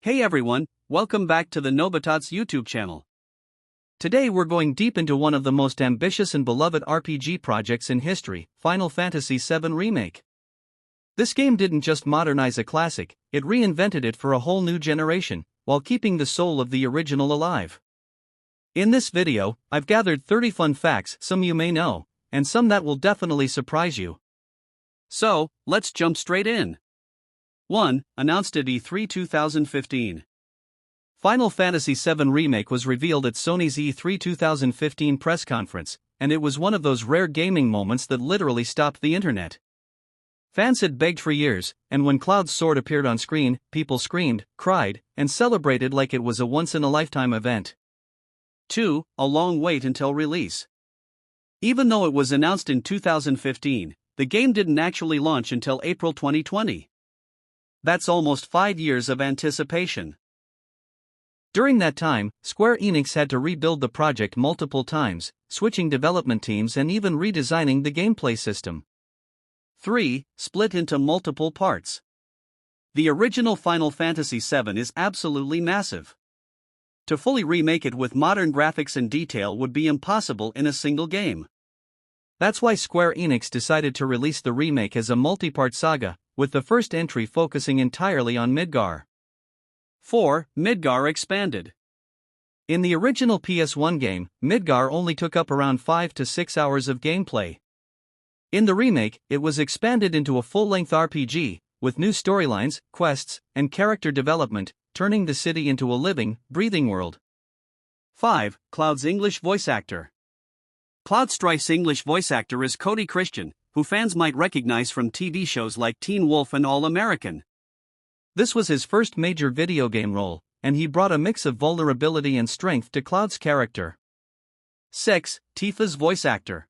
Hey everyone, welcome back to the Nobitats YouTube channel. Today we're going deep into one of the most ambitious and beloved RPG projects in history, Final Fantasy VII Remake. This game didn't just modernize a classic, it reinvented it for a whole new generation, while keeping the soul of the original alive. In this video, I've gathered 30 fun facts some you may know, and some that will definitely surprise you. So, let's jump straight in. 1. Announced at E3 2015. Final Fantasy VII Remake was revealed at Sony's E3 2015 press conference, and it was one of those rare gaming moments that literally stopped the internet. Fans had begged for years, and when Cloud's sword appeared on screen, people screamed, cried, and celebrated like it was a once-in-a-lifetime event. 2. A long wait until release. Even though it was announced in 2015, the game didn't actually launch until April 2020. That's almost 5 years of anticipation. During that time, Square Enix had to rebuild the project multiple times, switching development teams and even redesigning the gameplay system. 3. Split into multiple parts. The original Final Fantasy VII is absolutely massive. To fully remake it with modern graphics and detail would be impossible in a single game. That's why Square Enix decided to release the remake as a multi-part saga, with the first entry focusing entirely on Midgar. 4. Midgar expanded. In the original PS1 game, Midgar only took up around 5 to 6 hours of gameplay. In the remake, it was expanded into a full-length RPG, with new storylines, quests, and character development, turning the city into a living, breathing world. 5. Cloud's English voice actor. Cloud Strife's English voice actor is Cody Christian, who fans might recognize from TV shows like Teen Wolf and All American. This was his first major video game role, and he brought a mix of vulnerability and strength to Cloud's character. 6. Tifa's voice actor.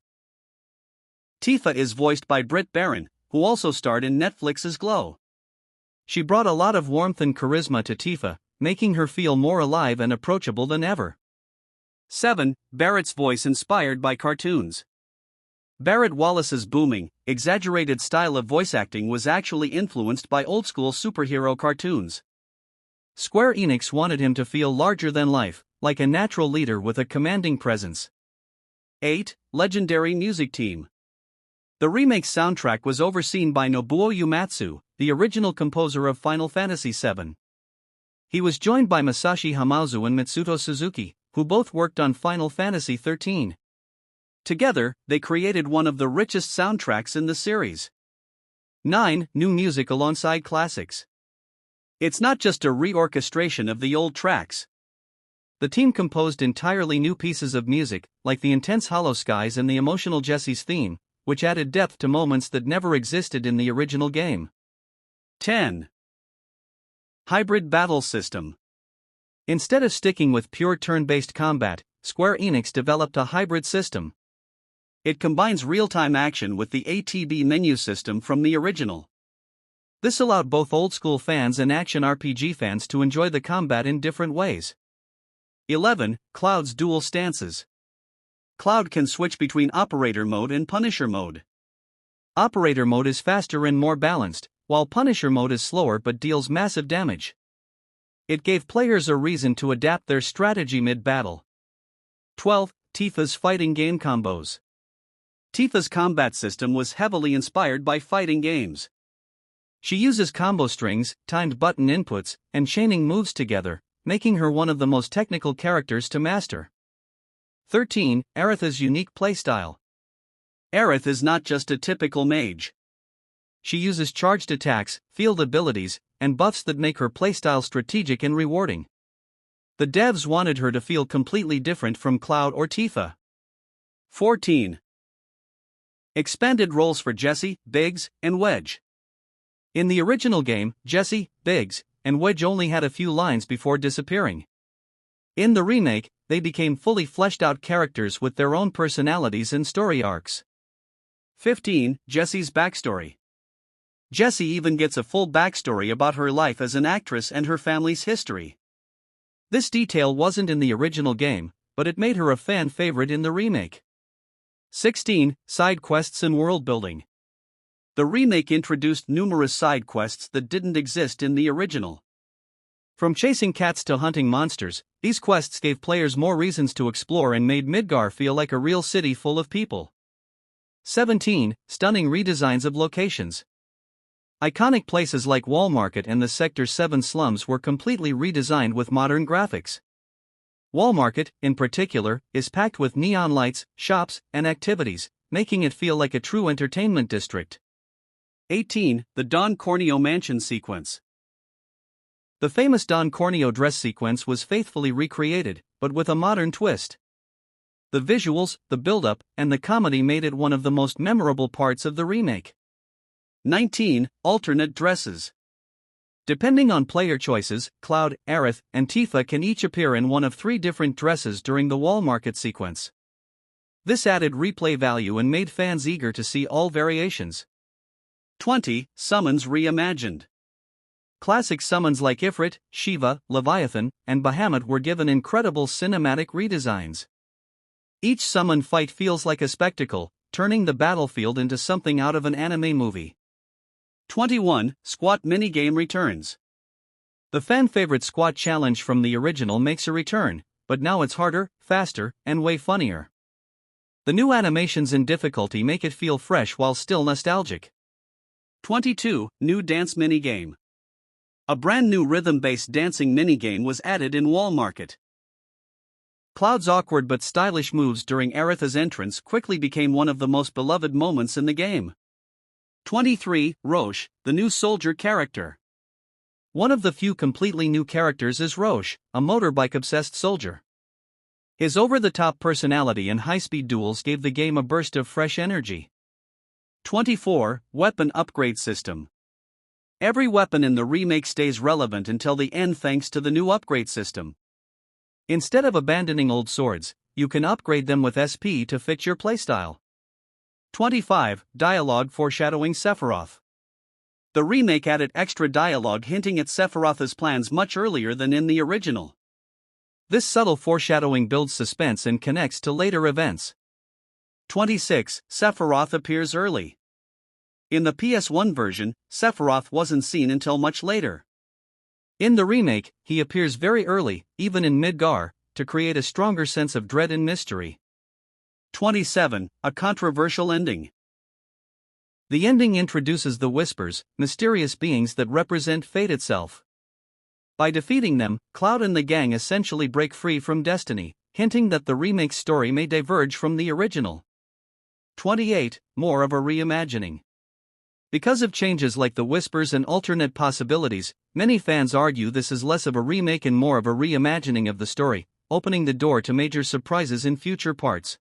Tifa is voiced by Britt Baron, who also starred in Netflix's Glow. She brought a lot of warmth and charisma to Tifa, making her feel more alive and approachable than ever. 7. Barrett's voice inspired by cartoons. Barrett Wallace's booming, exaggerated style of voice acting was actually influenced by old-school superhero cartoons. Square Enix wanted him to feel larger than life, like a natural leader with a commanding presence. 8. Legendary music team. The remake's soundtrack was overseen by Nobuo Uematsu, the original composer of Final Fantasy VII. He was joined by Masashi Hamauzu and Mitsuto Suzuki, who both worked on Final Fantasy XIII. Together, they created one of the richest soundtracks in the series. 9. New music alongside classics. It's not just a reorchestration of the old tracks. The team composed entirely new pieces of music, like the intense Hollow Skies and the emotional Jessie's theme, which added depth to moments that never existed in the original game. 10. Hybrid battle system. Instead of sticking with pure turn-based combat, Square Enix developed a hybrid system. It combines real-time action with the ATB menu system from the original. This allowed both old-school fans and action RPG fans to enjoy the combat in different ways. 11. Cloud's dual stances. Cloud can switch between Operator Mode and Punisher Mode. Operator Mode is faster and more balanced, while Punisher Mode is slower but deals massive damage. It gave players a reason to adapt their strategy mid-battle. 12. Tifa's fighting game combos. Tifa's combat system was heavily inspired by fighting games. She uses combo strings, timed button inputs, and chaining moves together, making her one of the most technical characters to master. 13. Aerith's unique playstyle. Aerith is not just a typical mage. She uses charged attacks, field abilities, and buffs that make her playstyle strategic and rewarding. The devs wanted her to feel completely different from Cloud or Tifa. 14. Expanded roles for Jessie, Biggs, and Wedge. In the original game, Jessie, Biggs, and Wedge only had a few lines before disappearing. In the remake, they became fully fleshed-out characters with their own personalities and story arcs. 15. Jessie's backstory. Jessie even gets a full backstory about her life as an actress and her family's history. This detail wasn't in the original game, but it made her a fan favorite in the remake. 16. Side quests and world building. The remake introduced numerous side quests that didn't exist in the original. From chasing cats to hunting monsters, these quests gave players more reasons to explore and made Midgar feel like a real city full of people. 17. Stunning redesigns of locations. Iconic places like Wall Market and the Sector 7 slums were completely redesigned with modern graphics. Wall Market, in particular, is packed with neon lights, shops, and activities, making it feel like a true entertainment district. 18. The Don Corneo Mansion Sequence. The famous Don Corneo dress sequence was faithfully recreated, but with a modern twist. The visuals, the build-up, and the comedy made it one of the most memorable parts of the remake. 19. Alternate dresses. Depending on player choices, Cloud, Aerith, and Tifa can each appear in one of 3 different dresses during the Wall Market sequence. This added replay value and made fans eager to see all variations. 20. Summons reimagined. Classic summons like Ifrit, Shiva, Leviathan, and Bahamut were given incredible cinematic redesigns. Each summon fight feels like a spectacle, turning the battlefield into something out of an anime movie. 21. Squat minigame returns. The fan-favorite squat challenge from the original makes a return, but now it's harder, faster, and way funnier. The new animations and difficulty make it feel fresh while still nostalgic. 22. New dance minigame. A brand new rhythm-based dancing minigame was added in Wall Market. Cloud's awkward but stylish moves during Aerith's entrance quickly became one of the most beloved moments in the game. 23. Roche, the new soldier character. One of the few completely new characters is Roche, a motorbike-obsessed soldier. His over-the-top personality and high-speed duels gave the game a burst of fresh energy. 24. Weapon upgrade system. Every weapon in the remake stays relevant until the end thanks to the new upgrade system. Instead of abandoning old swords, you can upgrade them with SP to fit your playstyle. 25. Dialogue foreshadowing Sephiroth. The remake added extra dialogue hinting at Sephiroth's plans much earlier than in the original. This subtle foreshadowing builds suspense and connects to later events. 26. Sephiroth appears early. In the PS1 version, Sephiroth wasn't seen until much later. In the remake, he appears very early, even in Midgar, to create a stronger sense of dread and mystery. 27. A controversial ending. The ending introduces the Whispers, mysterious beings that represent fate itself. By defeating them, Cloud and the gang essentially break free from destiny, hinting that the remake's story may diverge from the original. 28. More of a reimagining. Because of changes like the Whispers and alternate possibilities, many fans argue this is less of a remake and more of a reimagining of the story, opening the door to major surprises in future parts.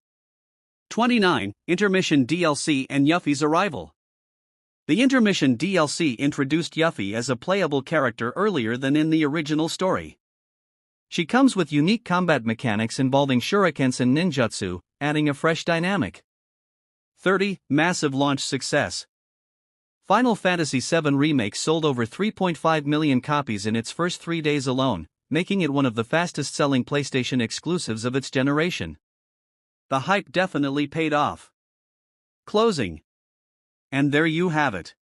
29. Intermission DLC and Yuffie's arrival. The Intermission DLC introduced Yuffie as a playable character earlier than in the original story. She comes with unique combat mechanics involving shurikens and ninjutsu, adding a fresh dynamic. 30. Massive launch success. Final Fantasy VII Remake sold over 3.5 million copies in its first 3 days alone, making it one of the fastest-selling PlayStation exclusives of its generation. The hype definitely paid off. Closing. And there you have it.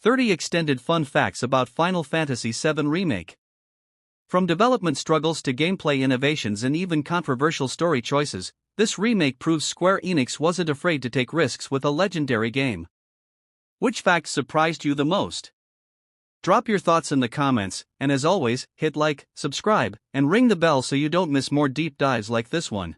30 extended fun facts about Final Fantasy VII Remake. From development struggles to gameplay innovations and even controversial story choices, this remake proves Square Enix wasn't afraid to take risks with a legendary game. Which fact surprised you the most? Drop your thoughts in the comments, and as always, hit like, subscribe, and ring the bell so you don't miss more deep dives like this one.